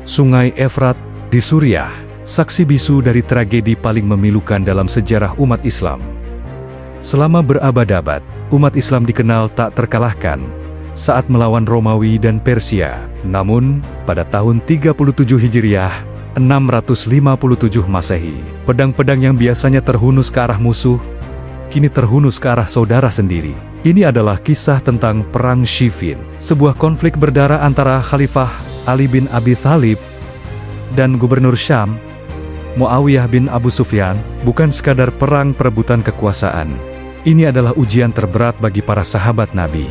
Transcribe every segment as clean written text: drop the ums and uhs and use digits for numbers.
Sungai Efrat di Suriah, saksi bisu dari tragedi paling memilukan dalam sejarah umat Islam. Selama berabad-abad, umat Islam dikenal tak terkalahkan saat melawan Romawi dan Persia. Namun, pada tahun 37 Hijriah, 657 Masehi, pedang-pedang yang biasanya terhunus ke arah musuh, kini terhunus ke arah saudara sendiri. Ini adalah kisah tentang Perang Siffin, sebuah konflik berdarah antara Khalifah Ali bin Abi Thalib dan Gubernur Syam, Muawiyah bin Abu Sufyan. Bukan sekadar perang perebutan kekuasaan. Ini adalah ujian terberat bagi para sahabat Nabi.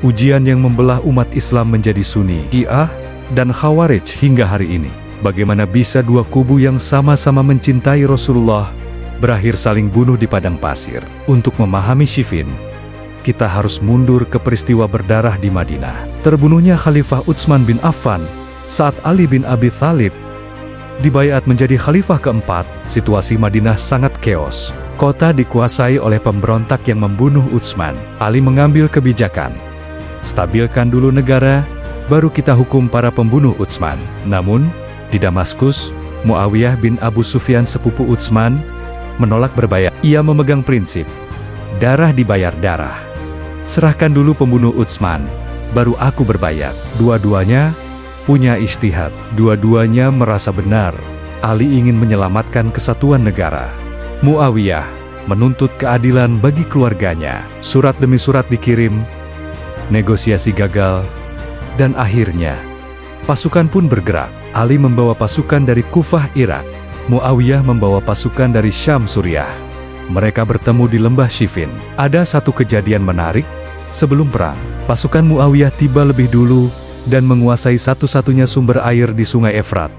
Ujian yang membelah umat Islam menjadi Sunni, Syiah, dan Khawarij hingga hari ini. Bagaimana bisa dua kubu yang sama-sama mencintai Rasulullah berakhir saling bunuh di padang pasir? Untuk memahami Siffin, kita harus mundur ke peristiwa berdarah di Madinah. Terbunuhnya Khalifah Utsman bin Affan saat Ali bin Abi Thalib dibaiat menjadi khalifah keempat. Situasi Madinah sangat keos. Kota dikuasai oleh pemberontak yang membunuh Utsman. Ali mengambil kebijakan, stabilkan dulu negara, baru kita hukum para pembunuh Utsman. Namun, di Damaskus, Muawiyah bin Abu Sufyan sepupu Utsman menolak berbaiat. Ia memegang prinsip, darah dibayar darah. Serahkan dulu pembunuh Utsman, baru aku berbaiat. Dua-duanya punya ijtihad, dua-duanya merasa benar. Ali ingin menyelamatkan kesatuan negara. Muawiyah menuntut keadilan bagi keluarganya. Surat demi surat dikirim, negosiasi gagal, dan akhirnya pasukan pun bergerak. Ali membawa pasukan dari Kufah, Irak. Muawiyah membawa pasukan dari Syam, Suriah. Mereka bertemu di lembah Siffin. Ada satu kejadian menarik. Sebelum perang, pasukan Muawiyah tiba lebih dulu dan menguasai satu-satunya sumber air di Sungai Efrat.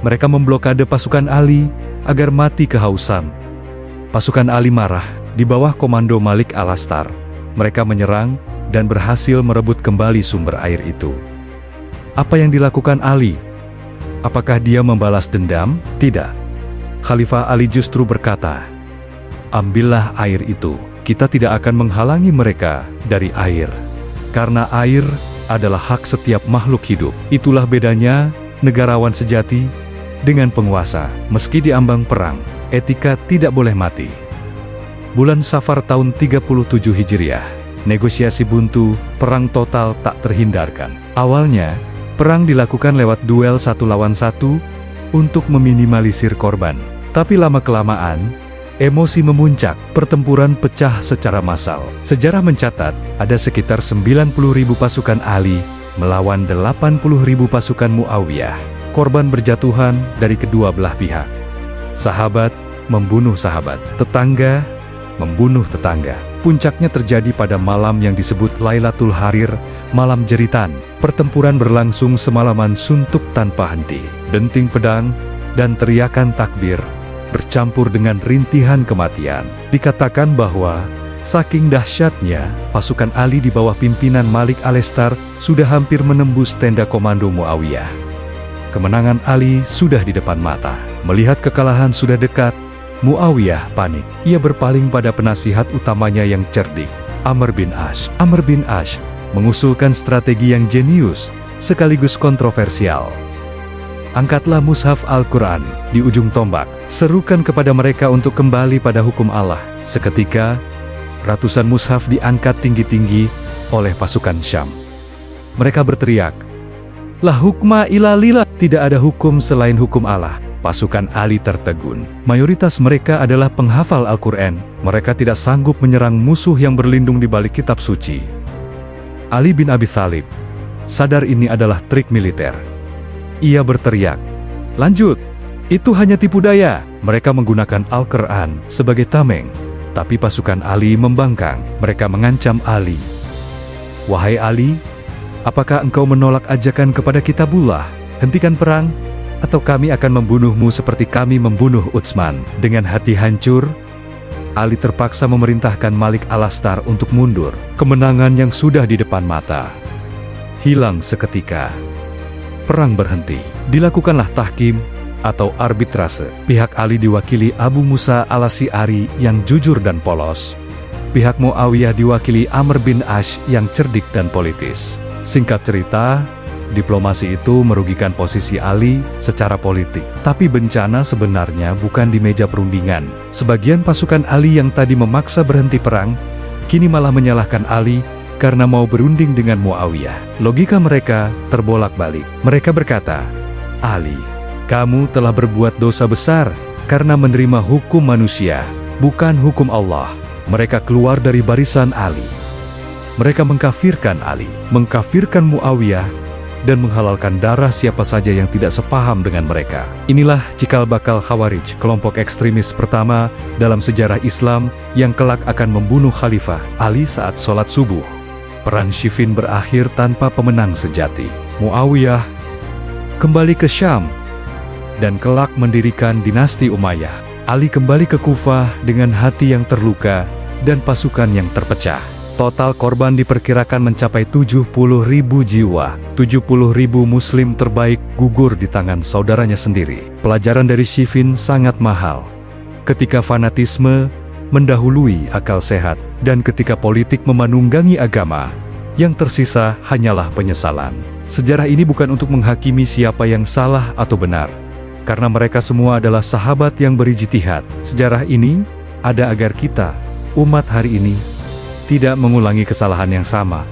Mereka memblokade pasukan Ali agar mati kehausan. Pasukan Ali marah. Di bawah komando Malik Al-Astar, mereka menyerang dan berhasil merebut kembali sumber air itu. Apa yang dilakukan Ali? Apakah dia membalas dendam? Tidak. Khalifah Ali justru berkata, "Ambillah air itu. Kita tidak akan menghalangi mereka dari air. Karena air adalah hak setiap makhluk hidup." Itulah bedanya negarawan sejati dengan penguasa. Meski diambang perang, etika tidak boleh mati. Bulan Safar tahun 37 Hijriah, negosiasi buntu, perang total tak terhindarkan. Awalnya, perang dilakukan lewat duel satu lawan satu untuk meminimalisir korban. Tapi lama-kelamaan, emosi memuncak, pertempuran pecah secara massal. Sejarah mencatat, ada sekitar 90.000 pasukan Ali melawan 80.000 pasukan Muawiyah. Korban berjatuhan dari kedua belah pihak. Sahabat membunuh sahabat, tetangga membunuh tetangga. Puncaknya terjadi pada malam yang disebut Lailatul Harir, malam jeritan. Pertempuran berlangsung semalaman suntuk tanpa henti. Denting pedang dan teriakan takbir bercampur dengan rintihan kematian. Dikatakan bahwa saking dahsyatnya, pasukan Ali di bawah pimpinan Malik Al-Astar sudah hampir menembus tenda komando Muawiyah. Kemenangan Ali sudah di depan mata. Melihat kekalahan sudah dekat, Muawiyah panik. Ia berpaling pada penasihat utamanya yang cerdik, Amr bin Ash. Amr bin Ash mengusulkan strategi yang jenius sekaligus kontroversial. Angkatlah mushaf Al-Quran di ujung tombak, serukan kepada mereka untuk kembali pada hukum Allah. Seketika, ratusan mushaf diangkat tinggi-tinggi oleh pasukan Syam. Mereka berteriak, "La hukma illa lillah," tidak ada hukum selain hukum Allah. Pasukan Ali tertegun. Mayoritas mereka adalah penghafal Al-Quran. Mereka tidak sanggup menyerang musuh yang berlindung di balik kitab suci. Ali bin Abi Thalib sadar ini adalah trik militer. Ia berteriak, "Lanjut, itu hanya tipu daya." Mereka menggunakan Al-Quran sebagai tameng. Tapi pasukan Ali membangkang. Mereka mengancam Ali, "Wahai Ali, apakah engkau menolak ajakan kepada kitabullah? Hentikan perang, atau kami akan membunuhmu seperti kami membunuh Utsman." Dengan hati hancur, Ali terpaksa memerintahkan Malik Al-Astar untuk mundur. Kemenangan yang sudah di depan mata hilang seketika. Perang berhenti. Dilakukanlah tahkim atau arbitrase. Pihak Ali diwakili Abu Musa Al-Asy'ari yang jujur dan polos. Pihak Muawiyah diwakili Amr bin Ash yang cerdik dan politis. Singkat cerita, Diplomasi itu merugikan posisi Ali secara politik. Tapi bencana sebenarnya bukan di meja perundingan. Sebagian pasukan Ali yang tadi memaksa berhenti perang, kini malah menyalahkan Ali karena mau berunding dengan Muawiyah. Logika mereka terbolak-balik. Mereka berkata, Ali, kamu telah berbuat dosa besar karena menerima hukum manusia, bukan hukum Allah. Mereka keluar dari barisan Ali. Mereka mengkafirkan Ali, mengkafirkan Muawiyah, dan menghalalkan darah siapa saja yang tidak sepaham dengan mereka. Inilah cikal bakal Khawarij, kelompok ekstremis pertama dalam sejarah Islam yang kelak akan membunuh Khalifah Ali saat sholat subuh. Perang Siffin berakhir tanpa pemenang sejati. Muawiyah kembali ke Syam dan kelak mendirikan dinasti Umayyah. Ali kembali ke Kufah dengan hati yang terluka dan pasukan yang terpecah. Total korban diperkirakan mencapai 70.000 jiwa. 70.000 muslim terbaik gugur di tangan saudaranya sendiri. Pelajaran dari Siffin sangat mahal. Ketika fanatisme mendahului akal sehat, dan ketika politik memanunggangi agama, yang tersisa hanyalah penyesalan. Sejarah ini bukan untuk menghakimi siapa yang salah atau benar, karena mereka semua adalah sahabat yang berijtihad. Sejarah ini ada agar kita, umat hari ini, tidak mengulangi kesalahan yang sama,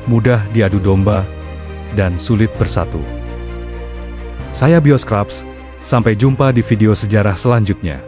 mudah diadu domba, dan sulit bersatu. Saya Bioscraps, sampai jumpa di video sejarah selanjutnya.